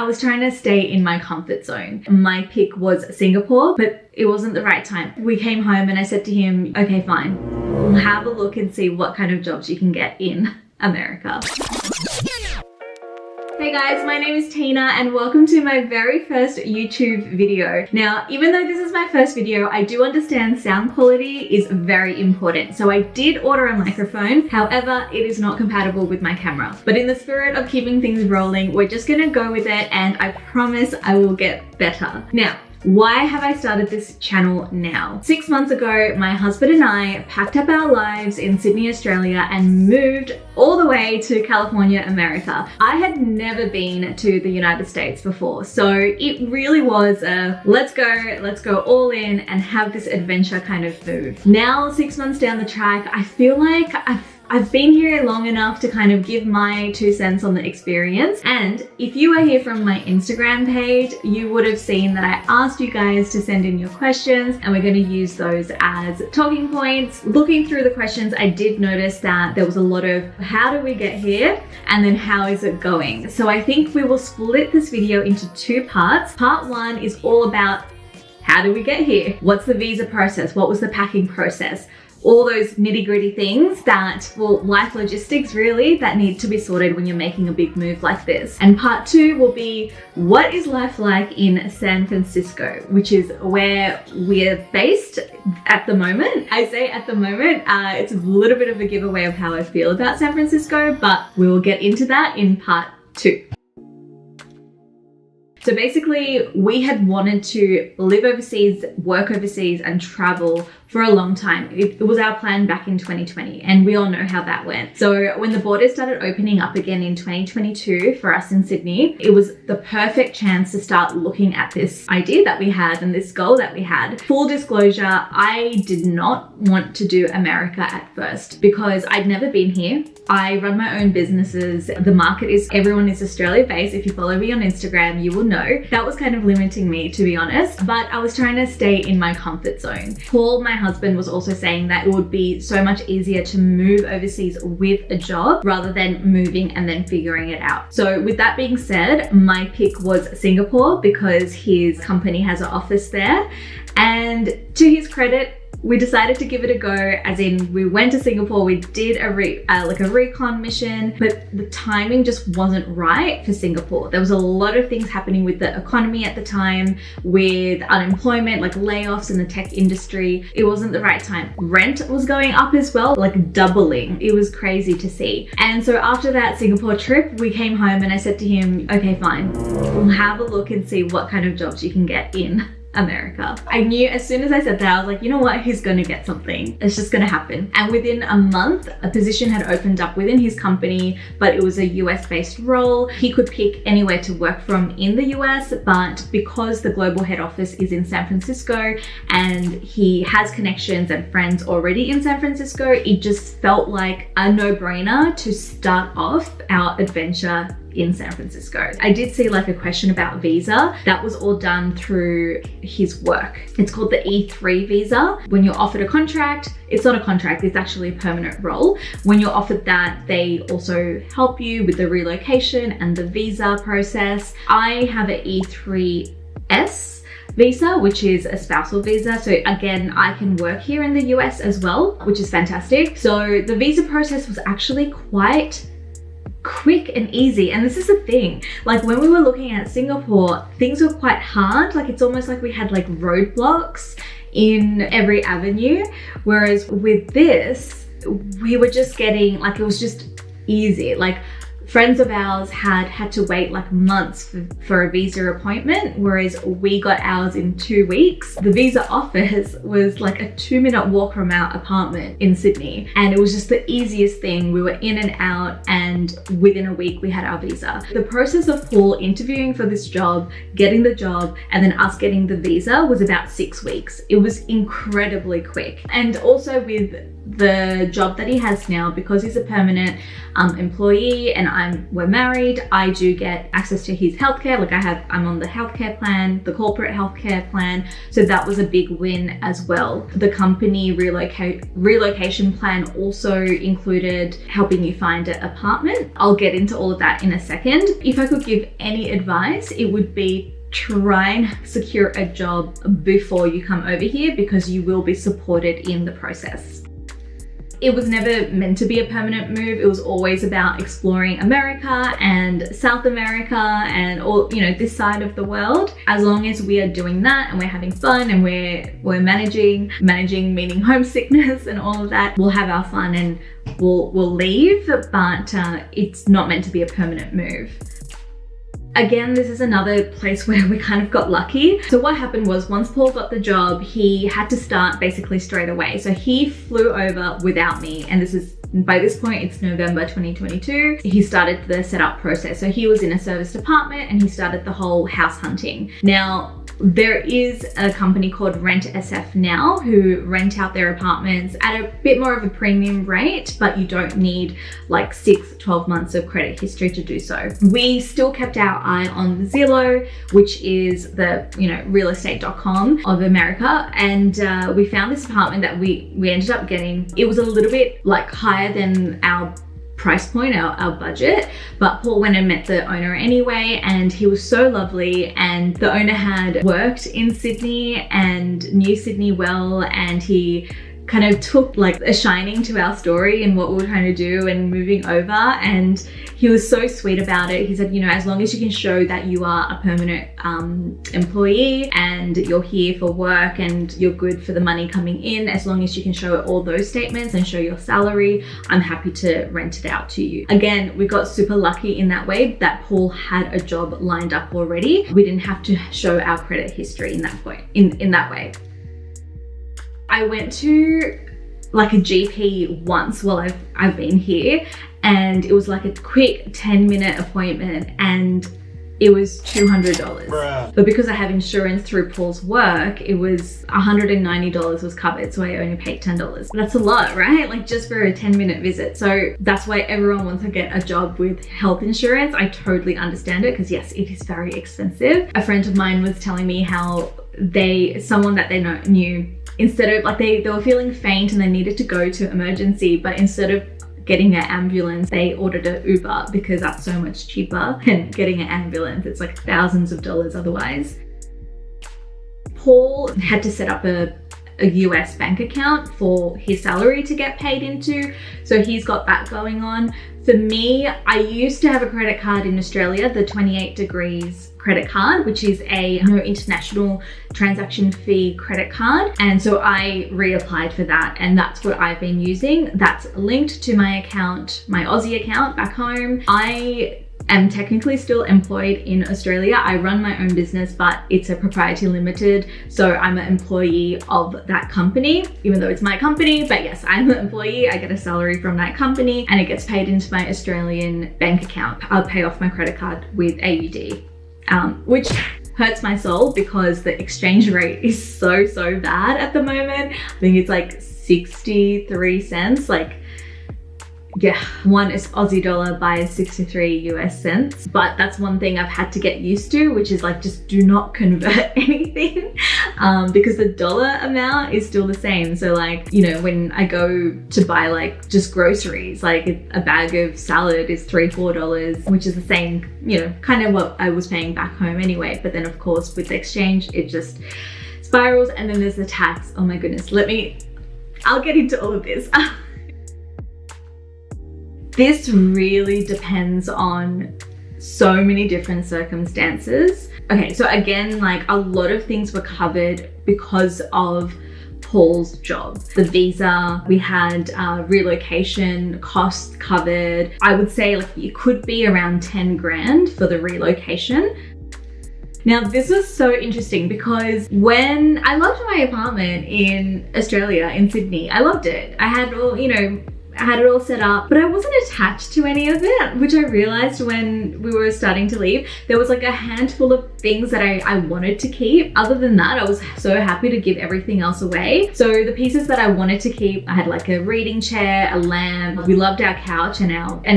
I was trying to stay in my comfort zone. My pick was Singapore, but it wasn't the right time. We came home and I said to him, okay, fine, we'll have a look and see what kind of jobs you can get in America. Hey guys, my name is Tina and welcome to my very first YouTube video. Now, even though this is my first video, I do understand sound quality is very important. So I did order a microphone, however, it is not compatible with my camera. But in the spirit of keeping things rolling, we're just gonna go with it and I promise I will get better. Now, why have I started this channel now? 6 months ago, my husband and I packed up our lives in Sydney, Australia and moved all the way to California, America. I had never been to the United States before, so it really was a let's go all in and have this adventure kind of move. Now, 6 months down the track, I feel like I've been here long enough to kind of give my 2 cents on the experience. And if you are here from my Instagram page, you would have seen that I asked you guys to send in your questions and we're going to use those as talking points. Looking through the questions, I did notice that there was a lot of how do we get here and then how is it going? So I think we will split this video into 2 parts. Part 1 is all about how do we get here? What's the visa process? What was the packing process? All those nitty-gritty things that, well, life logistics really, that need to be sorted when you're making a big move like this. And part 2 will be what is life like in San Francisco, which is where we're based at the moment. I say at the moment, it's a little bit of a giveaway of how I feel about San Francisco, but we will get into that in part 2. So basically, we had wanted to live overseas, work overseas, and travel for a long time. It was our plan back in 2020, and we all know how that went. So when the borders started opening up again in 2022 for us in Sydney, it was the perfect chance to start looking at this idea that we had and this goal that we had. Full disclosure, I did not want to do America at first because I'd never been here. I run my own businesses. The market is, everyone is Australia based. If you follow me on Instagram, you will know. That was kind of limiting me, to be honest, but I was trying to stay in my comfort zone. Paul, my husband, was also saying that it would be so much easier to move overseas with a job rather than moving and then figuring it out. So with that being said, my pick was Singapore because his company has an office there. And to his credit, we decided to give it a go, as in we went to Singapore, we did a recon mission, but the timing just wasn't right for Singapore. There was a lot of things happening with the economy at the time, with unemployment, like layoffs in the tech industry. It wasn't the right time. Rent was going up as well, like doubling. It was crazy to see. And so after that Singapore trip, we came home and I said to him, okay, fine, we'll have a look and see what kind of jobs you can get in America. I knew as soon as I said that, I was like, you know what, he's gonna get something. It's just gonna happen. And within a month, a position had opened up within his company, but it was a US based role. He could pick anywhere to work from in the US, but because the global head office is in San Francisco and he has connections and friends already in San Francisco, it just felt like a no-brainer to start off our adventure in San Francisco. I did see like a question about visa. That was all done through his work. It's called the E3 visa. When you're offered a contract, it's not a contract, it's actually a permanent role. When you're offered that, they also help you with the relocation and the visa process. I have an E3S visa, which is a spousal visa. So again, I can work here in the US as well, which is fantastic. So the visa process was actually quite quick and easy. And this is the thing, like when we were looking at Singapore, things were quite hard. Like it's almost like we had like roadblocks in every avenue. Whereas with this, we were just getting like, it was just easy. Like friends of ours had to wait like months for a visa appointment, whereas we got ours in 2 weeks. The visa office was like a 2-minute walk from our apartment in Sydney. And it was just the easiest thing. We were in and out, and within a week we had our visa. The process of Paul interviewing for this job, getting the job, and then us getting the visa was about 6 weeks. It was incredibly quick. And also with the job that he has now, because he's a permanent employee and we're married, I do get access to his healthcare. Like I'm on the healthcare plan, the corporate healthcare plan. So that was a big win as well. The company relocation plan also included helping you find an apartment. I'll get into all of that in a second. If I could give any advice, it would be try and secure a job before you come over here, because you will be supported in the process. It was never meant to be a permanent move. It was always about exploring America and South America and all, this side of the world. As long as we are doing that and we're having fun and we're managing meaning homesickness and all of that, we'll have our fun and we'll leave, but it's not meant to be a permanent move. Again, this is another place where we kind of got lucky. So what happened was, once Paul got the job, he had to start basically straight away. So he flew over without me, and by this point, it's November 2022. He started the setup process. So he was in a service department and he started the whole house hunting. Now, there is a company called Rent SF now who rent out their apartments at a bit more of a premium rate, but you don't need like 12 months of credit history to do so. We still kept our eye on Zillow, which is the realestate.com of America, and we found this apartment that we ended up getting. It was a little bit like higher than our price point, our budget, but Paul went and met the owner anyway, and he was so lovely, and the owner had worked in Sydney and knew Sydney well, and he kind of took like a shining to our story and what we were trying to do and moving over, and he was so sweet about it. He said, as long as you can show that you are a permanent employee and you're here for work and you're good for the money coming in, as long as you can show all those statements and show your salary, I'm happy to rent it out to you. Again, we got super lucky in that way that Paul had a job lined up already. We didn't have to show our credit history in that way. I went to like a GP once while I've been here, and it was like a quick 10-minute appointment, and it was $200. Bruh. But because I have insurance through Paul's work, it was $190 was covered, so I only paid $10. That's a lot, right? Like just for a 10-minute visit. So that's why everyone wants to get a job with health insurance. I totally understand it, because yes, it is very expensive. A friend of mine was telling me how someone that they knew, instead of like they were feeling faint and they needed to go to emergency, but instead of getting an ambulance, they ordered an Uber, because that's so much cheaper than getting an ambulance. It's like thousands of dollars otherwise. Paul had to set up a US bank account for his salary to get paid into, so he's got that going on. For me, I used to have a credit card in Australia, the 28 Degrees credit card, which is a no international transaction fee credit card, and so I reapplied for that, and that's what I've been using. That's linked to my account, my Aussie account back home. I am technically still employed in Australia. I run my own business, but it's a proprietary limited, so I'm an employee of that company, even though it's my company. But yes, I'm an employee. I get a salary from that company and it gets paid into my Australian bank account. I'll pay off my credit card with AUD, which hurts my soul because the exchange rate is so bad at the moment. I think it's like 63 cents. Like, yeah, one is Aussie dollar buys 63 US cents. But that's one thing I've had to get used to, which is like, just do not convert anything because the dollar amount is still the same. So like, when I go to buy like just groceries, like a bag of salad is $3-4, which is the same, kind of what I was paying back home anyway. But then of course with the exchange, it just spirals, and then there's the tax. Oh my goodness, I'll get into all of this. This really depends on so many different circumstances. Okay, so again, like a lot of things were covered because of Paul's job. The visa, we had relocation costs covered. I would say like it could be around 10 grand for the relocation. Now, this was so interesting because when I loved my apartment in Australia, in Sydney, I loved it. I had all, I had it all set up, but I wasn't attached to any of it, which I realized when we were starting to leave. There was like a handful of things that I wanted to keep. Other than that, I was so happy to give everything else away. So the pieces that I wanted to keep, I had like a reading chair, a lamp. We loved our couch and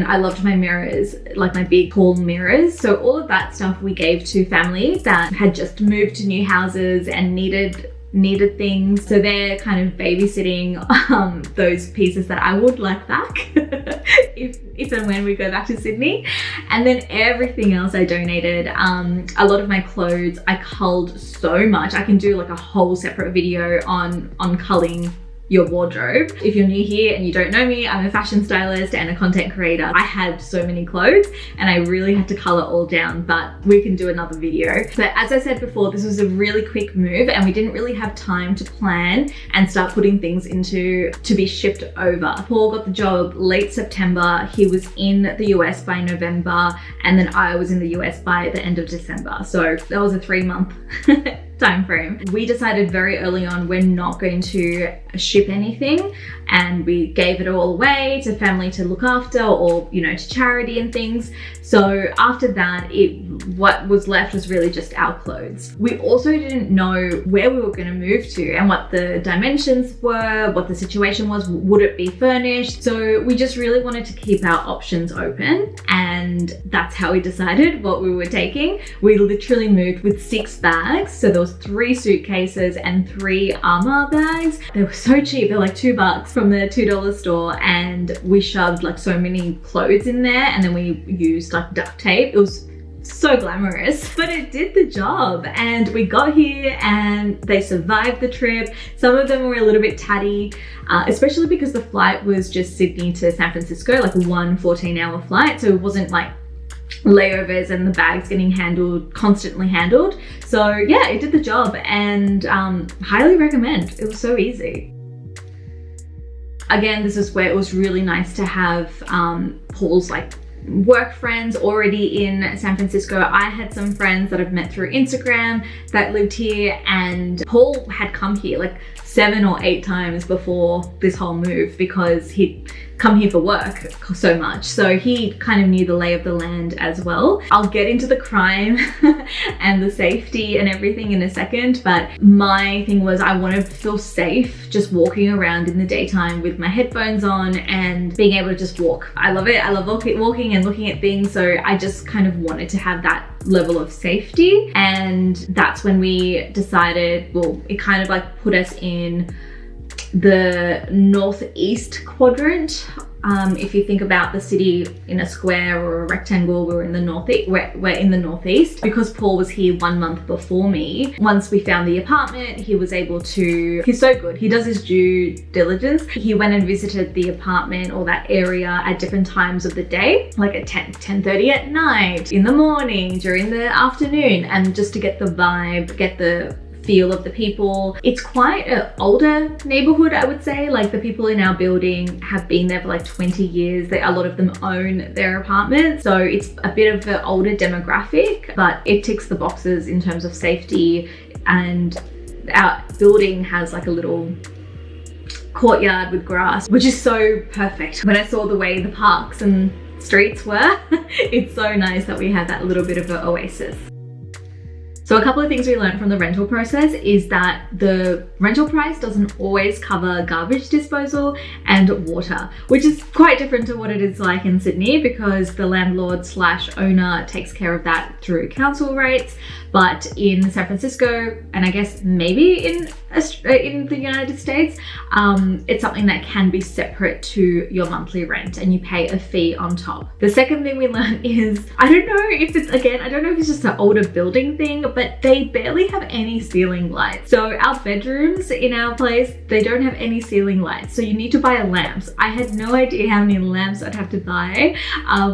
I loved my mirrors, like my big tall mirrors. So all of that stuff we gave to families that had just moved to new houses and needed things. So they're kind of babysitting those pieces that I would like back if and when we go back to Sydney. And then everything else I donated. A lot of my clothes I culled so much. I can do like a whole separate video on culling your wardrobe. If you're new here and you don't know me, I'm a fashion stylist and a content creator. I had so many clothes and I really had to color all down, but we can do another video. But as I said before, this was a really quick move and we didn't really have time to plan and start putting things to be shipped over. Paul got the job late September. He was in the US by November, and then I was in the US by the end of December. So that was a 3-month time frame. We decided very early on we're not going to ship anything, and we gave it all away to family to look after, or to charity and things. So after that, what was left was really just our clothes. We also didn't know where we were going to move to and what the dimensions were, what the situation was, would it be furnished. So we just really wanted to keep our options open, and that's how we decided what we were taking. We literally moved with 6 bags. So there was 3 suitcases and 3 armor bags. They were so cheap. They're like $2 from the $2 store, and we shoved like so many clothes in there, and then we used like duct tape. It was so glamorous, but it did the job. And we got here and they survived the trip. Some of them were a little bit tatty, especially because the flight was just Sydney to San Francisco, like one 14-hour flight. So it wasn't like layovers and the bags getting constantly handled. So yeah, it did the job, and highly recommend. It was so easy. Again, this is where it was really nice to have Paul's like work friends already in San Francisco. I had some friends that I've met through Instagram that lived here, and Paul had come here like 7 or 8 times before this whole move because he'd come here for work so much. So he kind of knew the lay of the land as well. I'll get into the crime and the safety and everything in a second, but my thing was I want to feel safe just walking around in the daytime with my headphones on and being able to just walk. I love it. I love walking and looking at things. So I just kind of wanted to have that level of safety. And that's when we decided, well, it kind of like put us in the northeast quadrant. If you think about the city in a square or a rectangle, we're in the northeast. We're in the northeast because Paul was here 1 month before me. Once we found the apartment, he was able to. He's so good. He does his due diligence. He went and visited the apartment or that area at different times of the day, like at 10:30 at night, in the morning, during the afternoon, and just to get the vibe, get the feel of the people. It's quite an older neighborhood, I would say. Like the people in our building have been there for like 20 years. A lot of them own their apartment. So it's a bit of an older demographic, but it ticks the boxes in terms of safety. And our building has like a little courtyard with grass, which is so perfect. When I saw the way the parks and streets were, it's so nice that we have that little bit of an oasis. So a couple of things we learned from the rental process is that the rental price doesn't always cover garbage disposal and water, which is quite different to what it is like in Sydney because the landlord/owner takes care of that through council rates. But in San Francisco, and I guess maybe in the United States, it's something that can be separate to your monthly rent and you pay a fee on top. The second thing we learned is, I don't know if it's just an older building thing, but they barely have any ceiling lights. So our bedrooms in our place, they don't have any ceiling lights. So you need to buy lamps. I had no idea how many lamps I'd have to buy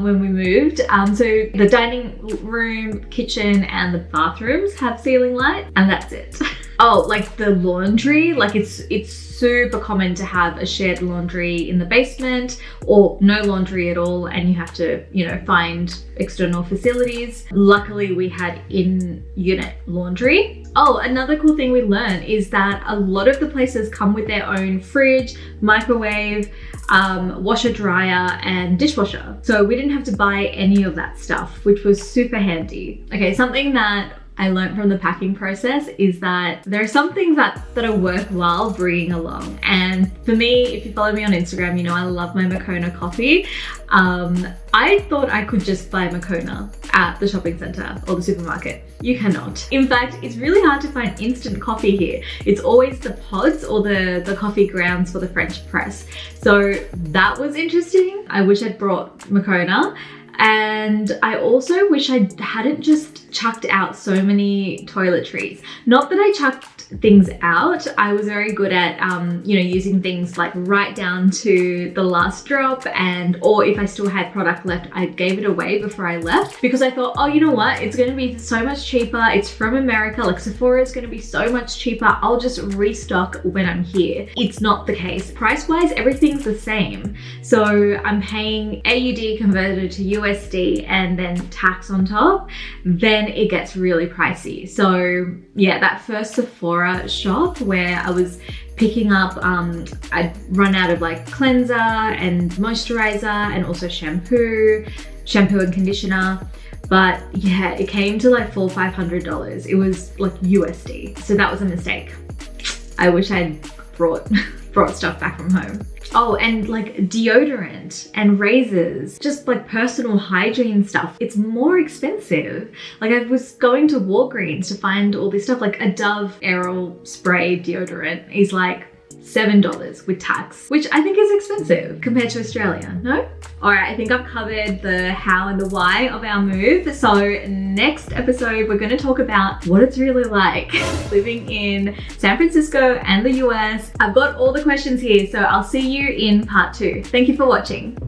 when we moved. So the dining room, kitchen, and the bathrooms have ceiling lights, and that's it. Oh, like the laundry, like it's super common to have a shared laundry in the basement or no laundry at all, and you have to, you know, find external facilities. Luckily we had in-unit laundry. Oh, another cool thing we learned is that a lot of the places come with their own fridge, microwave, washer dryer and dishwasher. So we didn't have to buy any of that stuff, which was super handy. Okay, something that I learned from the packing process is that there are some things that are worthwhile bringing along. And for me, if you follow me on Instagram, you know I love my Moccona coffee. I thought I could just buy Moccona at the shopping center or the supermarket. You cannot. In fact, it's really hard to find instant coffee here. It's always the pods or the coffee grounds for the French press. So that was interesting. I wish I'd brought Moccona. And I also wish I hadn't just chucked out so many toiletries. Not that I chucked things out. I was very good at, you know, using things like right down to the last drop, and or if I still had product left, I gave it away before I left because I thought, oh, you know what? It's going to be so much cheaper. It's from America. Like Sephora is going to be so much cheaper. I'll just restock when I'm here. It's not the case. Price-wise, everything's the same. So I'm paying AUD converted to USD and then tax on top. Then it gets really pricey. So yeah, that first Sephora shop where I was picking up, I'd run out of like cleanser and moisturizer and also shampoo and conditioner. But yeah, it came to like $400-500. It was like USD. So that was a mistake. I wish I'd brought stuff back from home. Oh, and like deodorant and razors, just like personal hygiene stuff. It's more expensive. Like I was going to Walgreens to find all this stuff, like a Dove Aerol spray deodorant is like $7 with tax, which I think is expensive compared to Australia, no? All right, I think I've covered the how and the why of our move. So next episode, we're gonna talk about what it's really like living in San Francisco and the US. I've got all the questions here, so I'll see you in part 2. Thank you for watching.